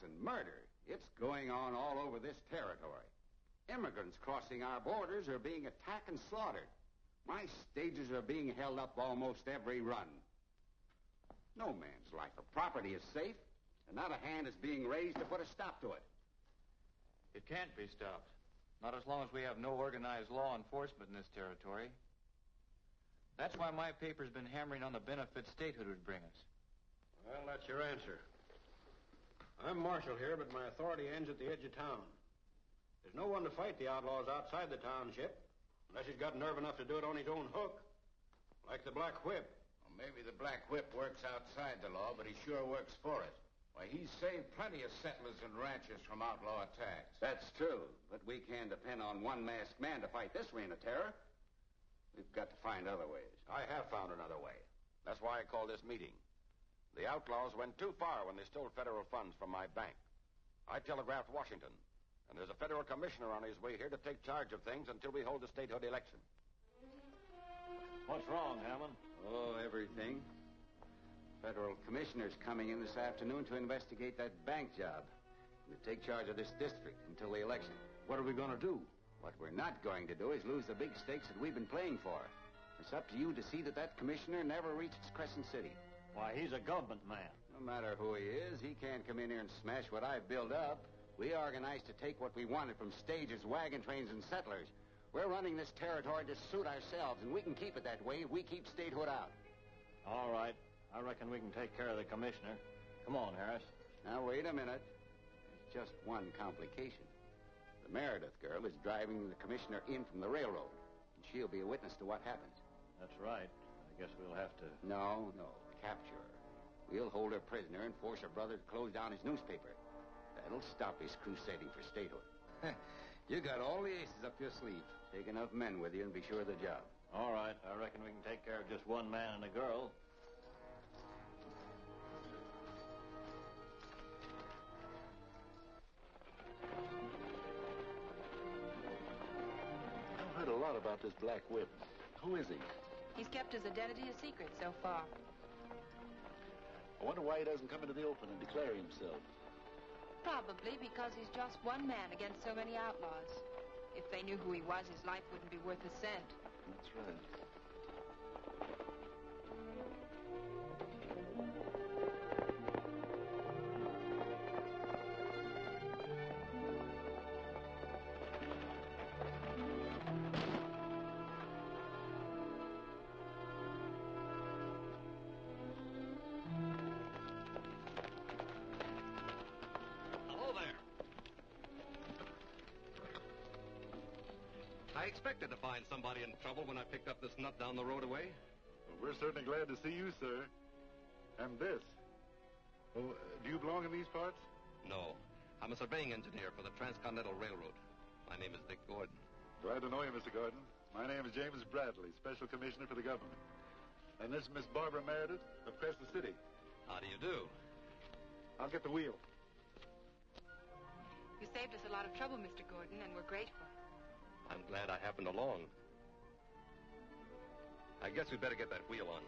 and murder. It's going on all over this territory. Immigrants crossing our borders are being attacked and slaughtered. My stages are being held up almost every run. No man's life or property is safe, and not a hand is being raised to put a stop to it. It can't be stopped. Not as long as we have no organized law enforcement in this territory. That's why my paper's been hammering on the benefit statehood would bring us. Well, that's your answer. I'm marshal here, but my authority ends at the edge of town. There's no one to fight the outlaws outside the township, unless he's got nerve enough to do it on his own hook, like the Black Whip. Well, maybe the Black Whip works outside the law, but he sure works for it. Why, he's saved plenty of settlers and ranchers from outlaw attacks. That's true, but we can't depend on one masked man to fight this reign of terror. We've got to find other ways. I have found another way. That's why I called this meeting. The outlaws went too far when they stole federal funds from my bank. I telegraphed Washington, and there's a federal commissioner on his way here to take charge of things until we hold the statehood election. What's wrong, Hammond? Oh, everything. Federal commissioner's coming in this afternoon to investigate that bank job and to take charge of this district until the election. What are we going to do? What we're not going to do is lose the big stakes that we've been playing for. It's up to you to see that that commissioner never reaches Crescent City. Why, he's a government man. No matter who he is, he can't come in here and smash what I've built up. We organized to take what we wanted from stages, wagon trains, and settlers. We're running this territory to suit ourselves, and we can keep it that way if we keep statehood out. All right. I reckon we can take care of the commissioner. Come on, Harris. Now, wait a minute. There's just one complication. The Meredith girl is driving the commissioner in from the railroad, and she'll be a witness to what happens. That's right. I guess we'll have to... No. Capture her. We'll hold her prisoner and force her brother to close down his newspaper. That'll stop his crusading for statehood. You got all the aces up your sleeve. Take enough men with you and be sure of the job. All right. I reckon we can take care of just one man and a girl. I've heard a lot about this Black Whip. Who is he? He's kept his identity a secret so far. I wonder why he doesn't come into the open and declare himself. Probably because he's just one man against so many outlaws. If they knew who he was, his life wouldn't be worth a cent. That's right. I expected to find somebody in trouble when I picked up this nut down the road away. Well, we're certainly glad to see you, sir. And this. Well, do you belong in these parts? No. I'm a surveying engineer for the Transcontinental Railroad. My name is Dick Gordon. Glad to know you, Mr. Gordon. My name is James Bradley, Special Commissioner for the government. And this is Miss Barbara Meredith of Crescent City. How do you do? I'll get the wheel. You saved us a lot of trouble, Mr. Gordon, and we're grateful. I'm glad I happened along. I guess we'd better get that wheel on.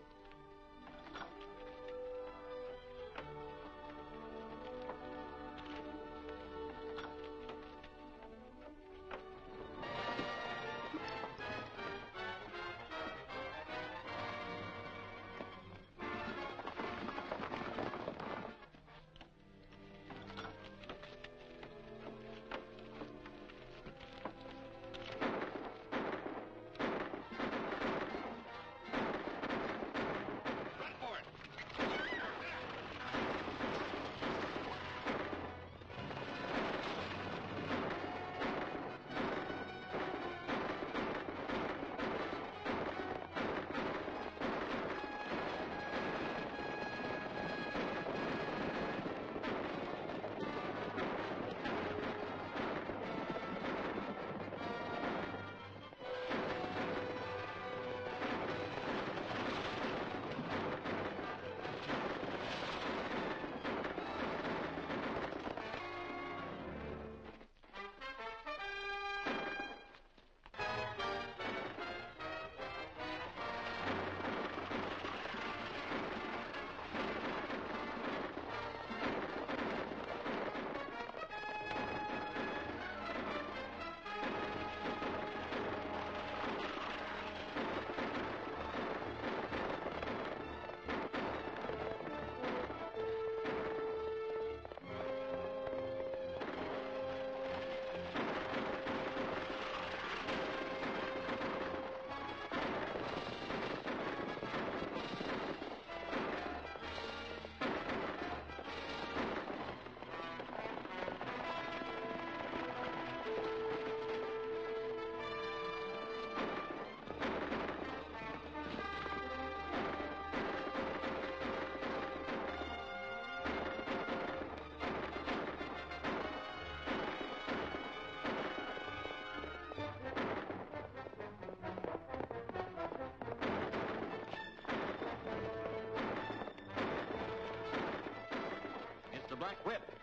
black whip.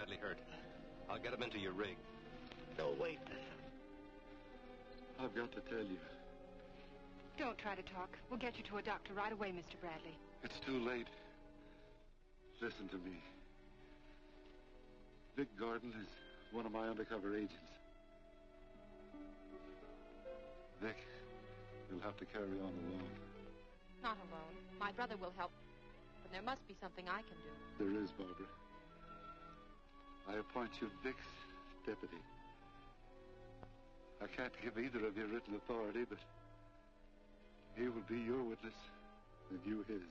Badly hurt. I'll get him into your rig. No, wait. I've got to tell you. Don't try to talk. We'll get you to a doctor right away, Mr. Bradley. It's too late. Listen to me. Vic Gordon is one of my undercover agents. Vic, you'll have to carry on alone. Not alone. My brother will help. But there must be something I can do. There is, Barbara. I appoint you Vic's deputy. I can't give either of you written authority, but he will be your witness, and you his.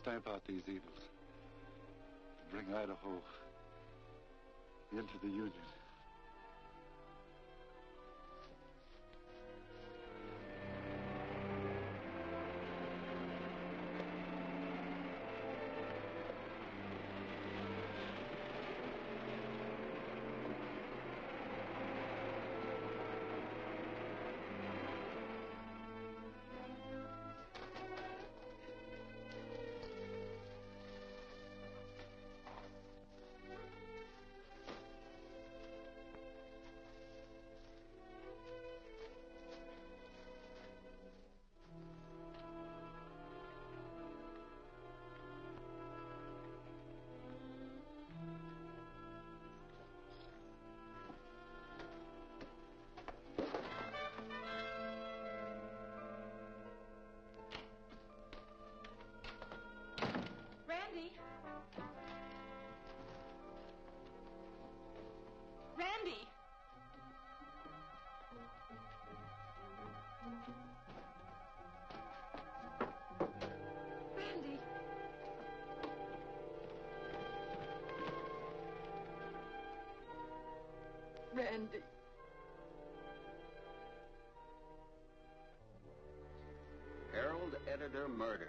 Stamp out these evils. Bring Idaho into the Union. Randy! Randy! Randy! Randy! Herald editor murdered.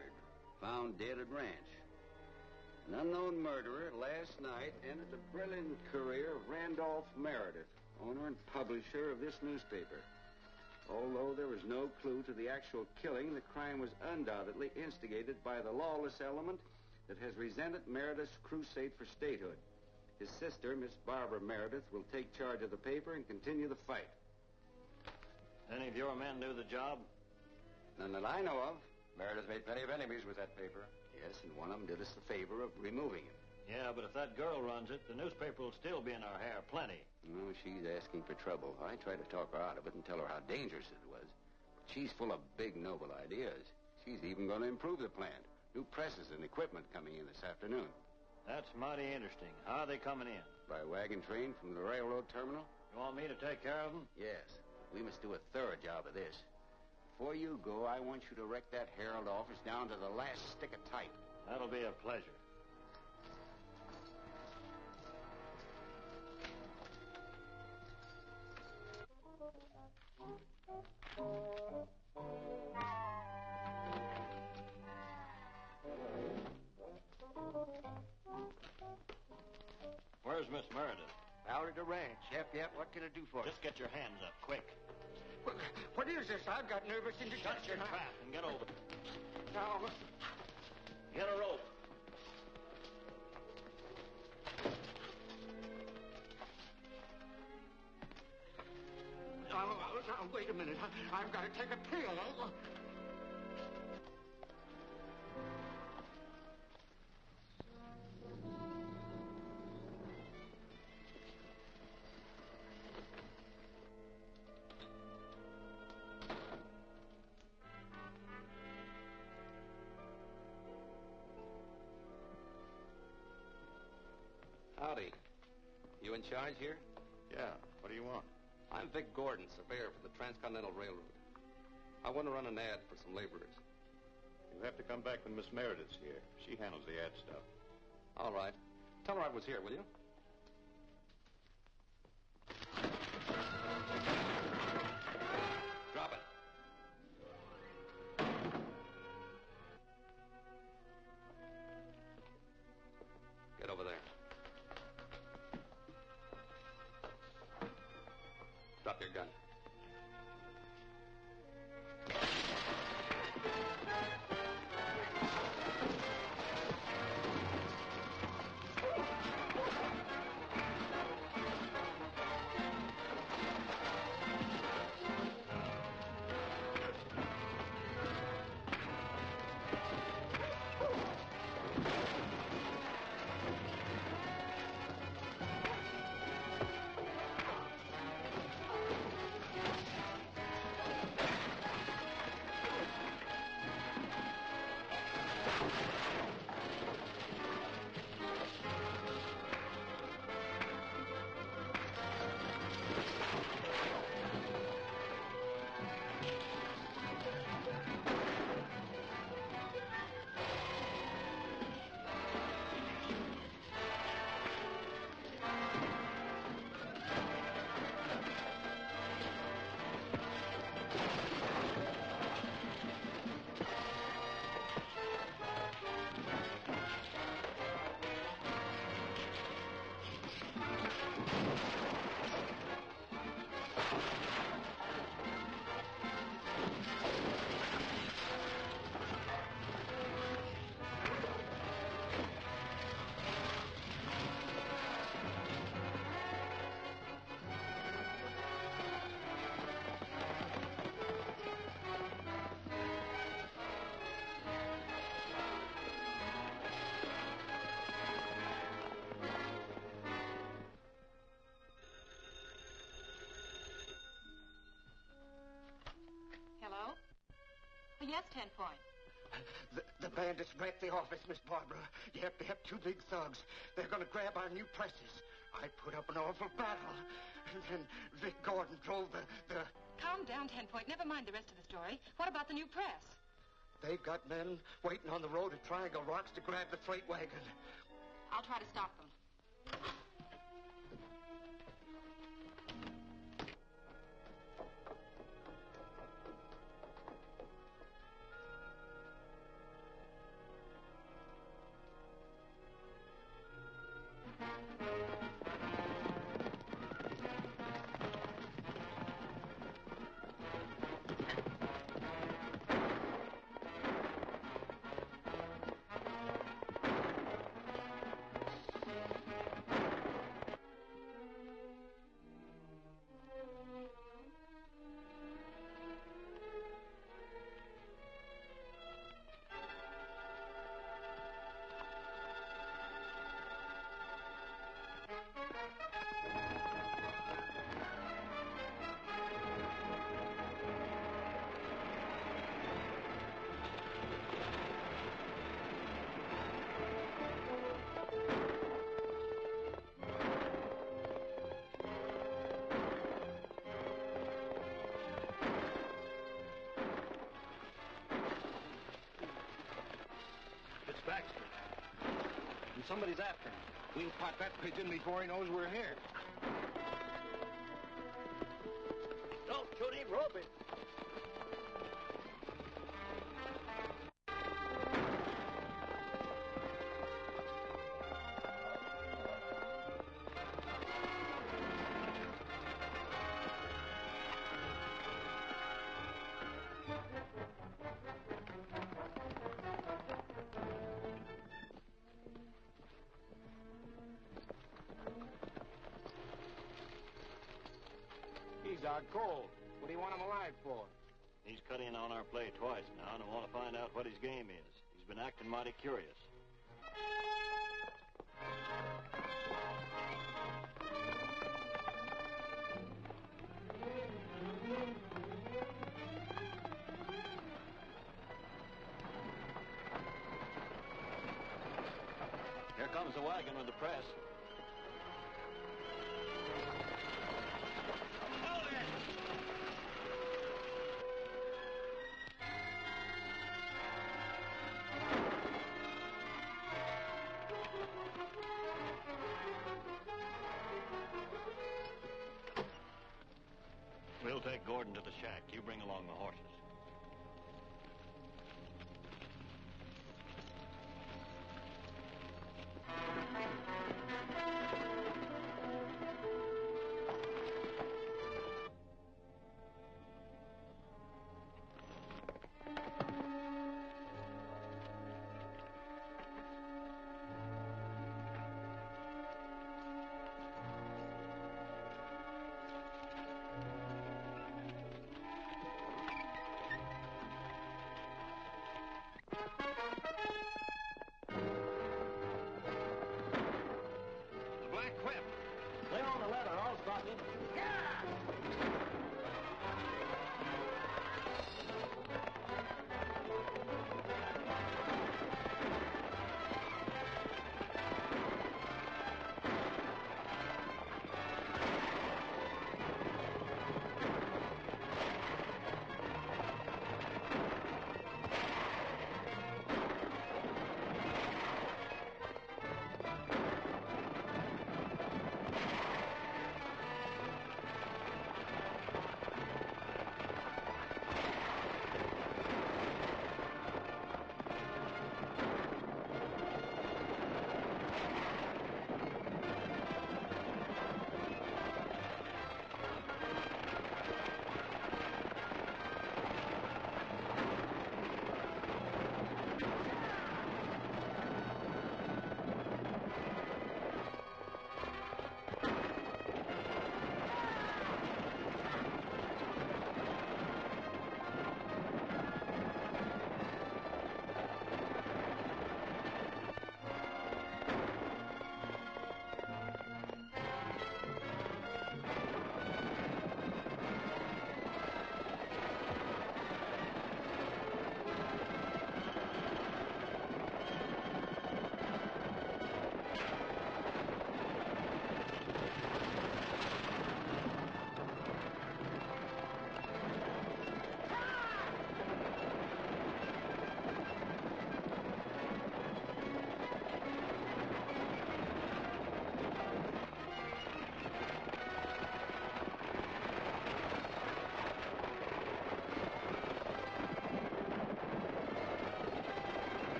Found dead at ranch. An unknown murderer last night ended the brilliant career of Randolph Meredith, owner and publisher of this newspaper. Although there was no clue to the actual killing, the crime was undoubtedly instigated by the lawless element that has resented Meredith's crusade for statehood. His sister, Miss Barbara Meredith, will take charge of the paper and continue the fight. Any of your men do the job? None that I know of. Meredith made plenty of enemies with that paper. Yes, and one of them did us the favor of removing him. Yeah, but if that girl runs it, the newspaper will still be in our hair plenty. No, she's asking for trouble. I tried to talk her out of it and tell her how dangerous it was. But she's full of big, noble ideas. She's even going to improve the plant. New presses and equipment coming in this afternoon. That's mighty interesting. How are they coming in? By wagon train from the railroad terminal? You want me to take care of them? Yes. We must do a thorough job of this. Before you go, I want you to wreck that Herald office down to the last stick of type. That'll be a pleasure. Where's Miss Meredith? Out at the ranch. Yep. What can I do for you? Just get your hands up, quick. What is this? I've got nervous indigestion. Shut your trap and get over. Now, Get a rope. now, wait a minute. I've got to take a pill. in charge here? Yeah. What do you want? I'm Vic Gordon, surveyor for the Transcontinental Railroad. I want to run an ad for some laborers. You have to come back when Miss Meredith's here. She handles the ad stuff. All right. Tell her I was here, will you? Drop it. Get over there. Drop your gun. Yes, 10 Point. The bandits wrecked the office, Miss Barbara. Yep, two big thugs. They're going to grab our new presses. I put up an awful battle. And then Vic Gordon drove the... Calm down, 10 Point. Never mind the rest of the story. What about the new press? They've got men waiting on the road at Triangle Rocks to grab the freight wagon. I'll try to stop them. Baxter. And somebody's after him. We'll pot that pigeon before he knows we're here. Don't shoot him, rope him. He's out cold. What do you want him alive for? He's cut in on our play twice now, and I want to find out what his game is. He's been acting mighty curious. Here comes the wagon with the press. heading to the shack. You bring along the horses.